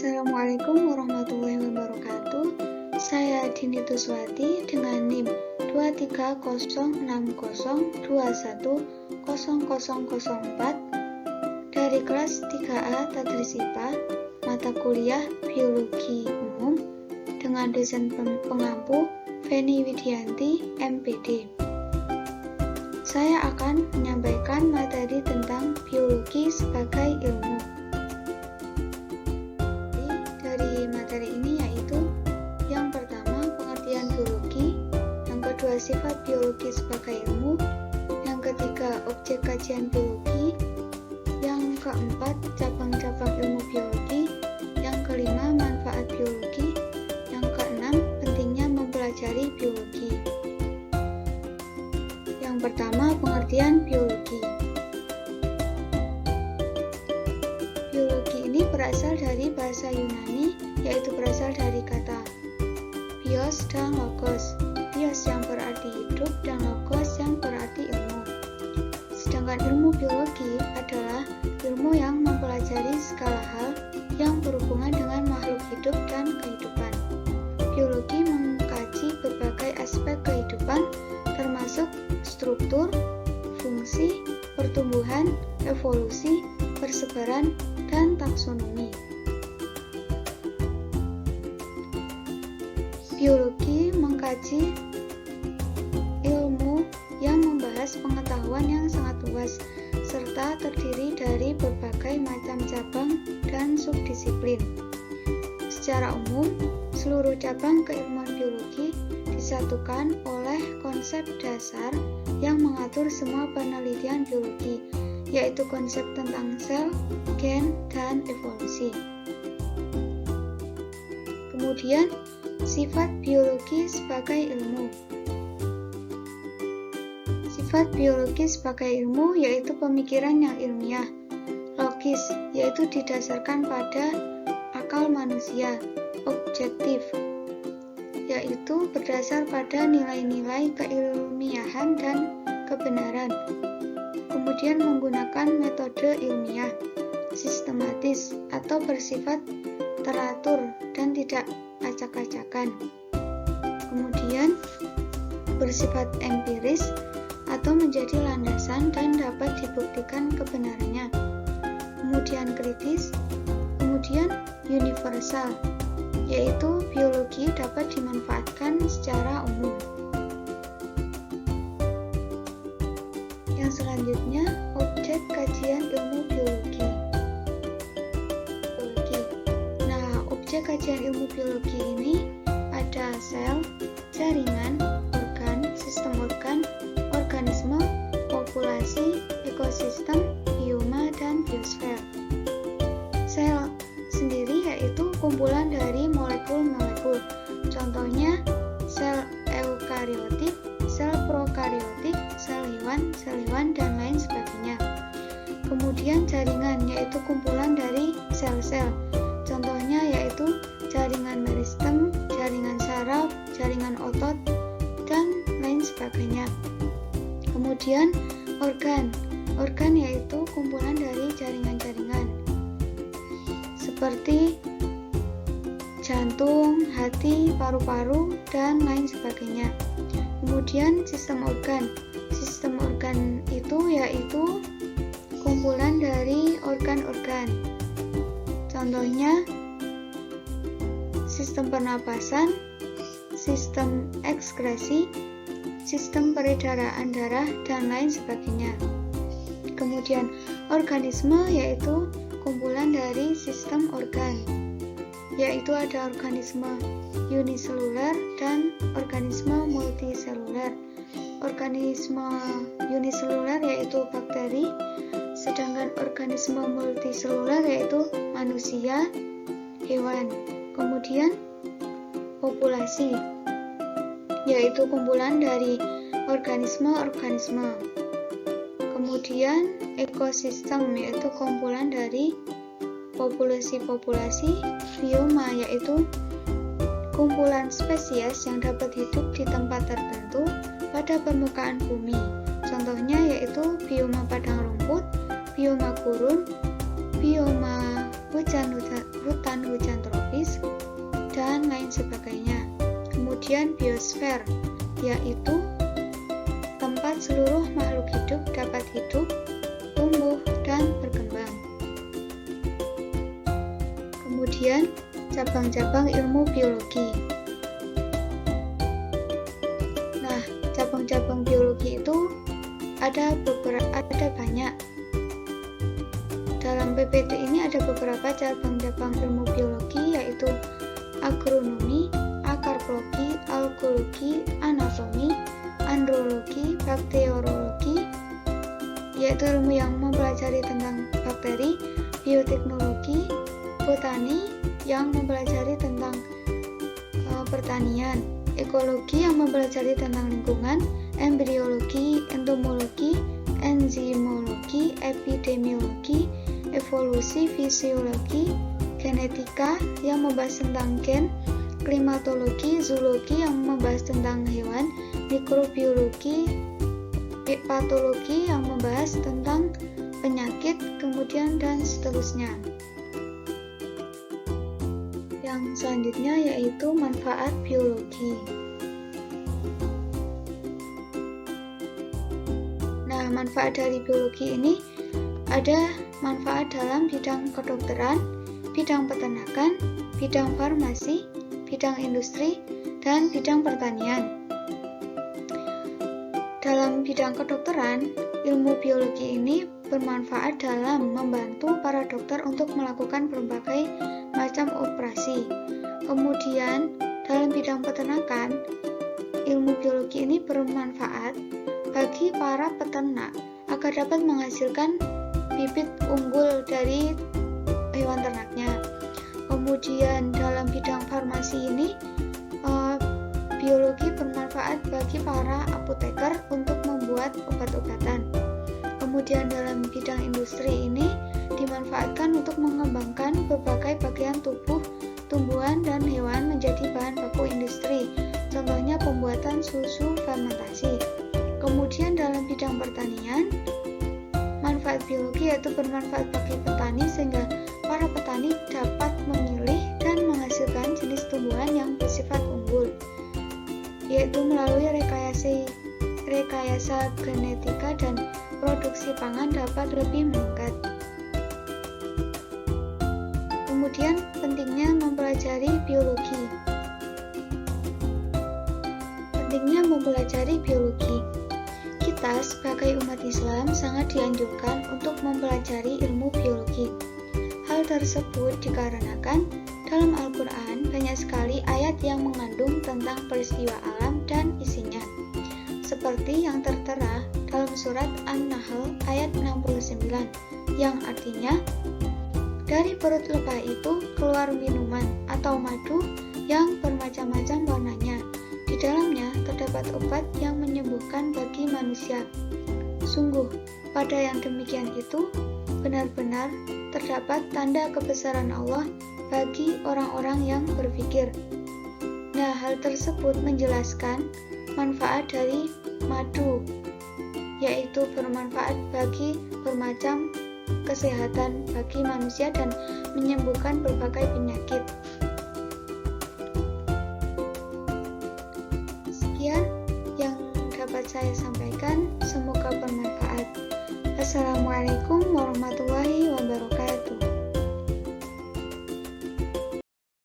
Assalamualaikum warahmatullahi wabarakatuh. Saya Dini Tuswati dengan NIM 23060210004 dari kelas 3A Tadris IPA, mata kuliah Biologi Umum dengan dosen pengampu Feni Widianti, MPD. Saya akan menyampaikan materi tentang biologi sebagai ilmu. Dari materi ini yaitu yang pertama pengertian biologi, yang kedua sifat biologi sebagai ilmu, yang ketiga objek kajian biologi, yang keempat cabang-cabang ilmu biologi, yang kelima manfaat biologi, yang keenam pentingnya mempelajari biologi. Yang pertama pengertian biologi. Biologi ini berasal dari bahasa Yunani, yaitu berasal dari kata bios dan logos. Bios yang berarti hidup dan logos yang berarti ilmu. Sedangkan ilmu biologi adalah ilmu yang mempelajari segala hal yang berhubungan dengan makhluk hidup dan kehidupan. Biologi mengkaji berbagai aspek kehidupan, termasuk struktur, fungsi, pertumbuhan, evolusi, persebaran, dan taksonomi. Biologi mengkaji ilmu yang membahas pengetahuan yang sangat luas, serta terdiri dari berbagai macam cabang dan subdisiplin. Secara umum, seluruh cabang keilmuan biologi disatukan oleh konsep dasar yang mengatur semua penelitian biologi, yaitu konsep tentang sel, gen, dan evolusi. Kemudian, sifat biologi sebagai ilmu. Sifat biologi sebagai ilmu yaitu pemikiran yang ilmiah, logis, yaitu didasarkan pada akal manusia, objektif, yaitu berdasar pada nilai-nilai keilmiahan dan kebenaran. Kemudian menggunakan metode ilmiah, sistematis, atau bersifat teratur dan tidak acak-acakan. Kemudian bersifat empiris atau menjadi landasan dan dapat dibuktikan kebenarannya. Kemudian kritis, kemudian universal, yaitu biologi dapat dimanfaatkan secara umum. Yang selanjutnya, objek kajian ilmu biologi. Nah, objek kajian ilmu biologi ini ada sel, jaringan, organ, sistem organ, organisme, populasi, ekosistem, bioma, dan biosfer. Sel sendiri yaitu kumpulan dari molekul-molekul. Contohnya sel eukariotik, sel prokariotik, sel hewan, dan lain sebagainya. Kemudian jaringan yaitu kumpulan dari sel-sel. Contohnya yaitu jaringan meristem, jaringan saraf, jaringan otot, dan lain sebagainya. Kemudian organ yaitu kumpulan dari jaringan-jaringan seperti jantung, hati, paru-paru, dan lain sebagainya. Kemudian sistem organ itu yaitu kumpulan dari organ-organ. Contohnya sistem pernapasan, sistem ekskresi, sistem peredaran darah, dan lain sebagainya. Kemudian organisme yaitu kumpulan dari sistem organ, yaitu ada organisme uniseluler dan organisme multiseluler. Organisme uniseluler yaitu bakteri, sedangkan organisme multiseluler yaitu manusia, hewan. Kemudian populasi yaitu kumpulan dari organisme-organisme. Kemudian ekosistem yaitu kumpulan dari populasi-populasi. Bioma yaitu kumpulan spesies yang dapat hidup di tempat tertentu pada permukaan bumi. Contohnya yaitu bioma padang rumput, bioma gurun, bioma hutan-hujan Kemudian biosfer, yaitu tempat seluruh makhluk hidup dapat hidup, tumbuh, dan berkembang. Kemudian cabang-cabang ilmu biologi. Nah, cabang-cabang biologi itu ada banyak. Dalam PPT ini ada beberapa cabang-cabang ilmu biologi, yaitu agronomi, akarpologi, algologi, anatomi, andrologi, bakteriologi, yaitu ilmu yang mempelajari tentang bakteri, bioteknologi, botani yang mempelajari tentang pertanian, ekologi yang mempelajari tentang lingkungan, embriologi, entomologi, enzimologi, epidemiologi, evolusi, fisiologi, genetika yang membahas tentang gen, klimatologi, zoologi yang membahas tentang hewan, mikrobiologi, patologi yang membahas tentang penyakit, kemudian dan seterusnya. Yang selanjutnya yaitu manfaat biologi. Nah, manfaat dari biologi ini ada manfaat dalam bidang kedokteran, bidang peternakan, bidang farmasi, bidang industri, dan bidang pertanian. Dalam bidang kedokteran, ilmu biologi ini bermanfaat dalam membantu para dokter untuk melakukan berbagai macam operasi. Kemudian, dalam bidang peternakan, ilmu biologi ini bermanfaat bagi para peternak agar dapat menghasilkan bibit unggul dari hewan ternaknya. Kemudian, dalam bidang farmasi ini, biologi bermanfaat bagi para apoteker untuk membuat obat-obatan. Kemudian dalam bidang industri ini dimanfaatkan untuk mengembangkan berbagai bagian tubuh, tumbuhan, dan hewan menjadi bahan baku industri. Contohnya pembuatan susu fermentasi. Kemudian dalam bidang pertanian, manfaat biologi yaitu bermanfaat bagi petani sehingga para petani dapat memilih dan menghasilkan jenis tumbuhan yang bersifat unggul, yaitu melalui rekayasa genetika dan produksi pangan dapat lebih meningkat. Kemudian pentingnya mempelajari biologi. Pentingnya mempelajari biologi. Kita sebagai umat Islam sangat dianjurkan untuk mempelajari ilmu biologi. Hal tersebut dikarenakan dalam Al-Quran banyak sekali ayat yang mengandung tentang peristiwa alam dan isinya, seperti yang tertera dalam surat An-Nahl ayat 69, yang artinya, dari perut lebah itu keluar minuman atau madu yang bermacam-macam warnanya. Di dalamnya terdapat obat yang menyembuhkan bagi manusia. Sungguh, pada yang demikian itu, benar-benar terdapat tanda kebesaran Allah bagi orang-orang yang berpikir. Nah, hal tersebut menjelaskan manfaat dari madu, yaitu bermanfaat bagi bermacam kesehatan bagi manusia dan menyembuhkan berbagai penyakit. Sekian yang dapat saya sampaikan, semoga bermanfaat. Assalamualaikum warahmatullahi wabarakatuh.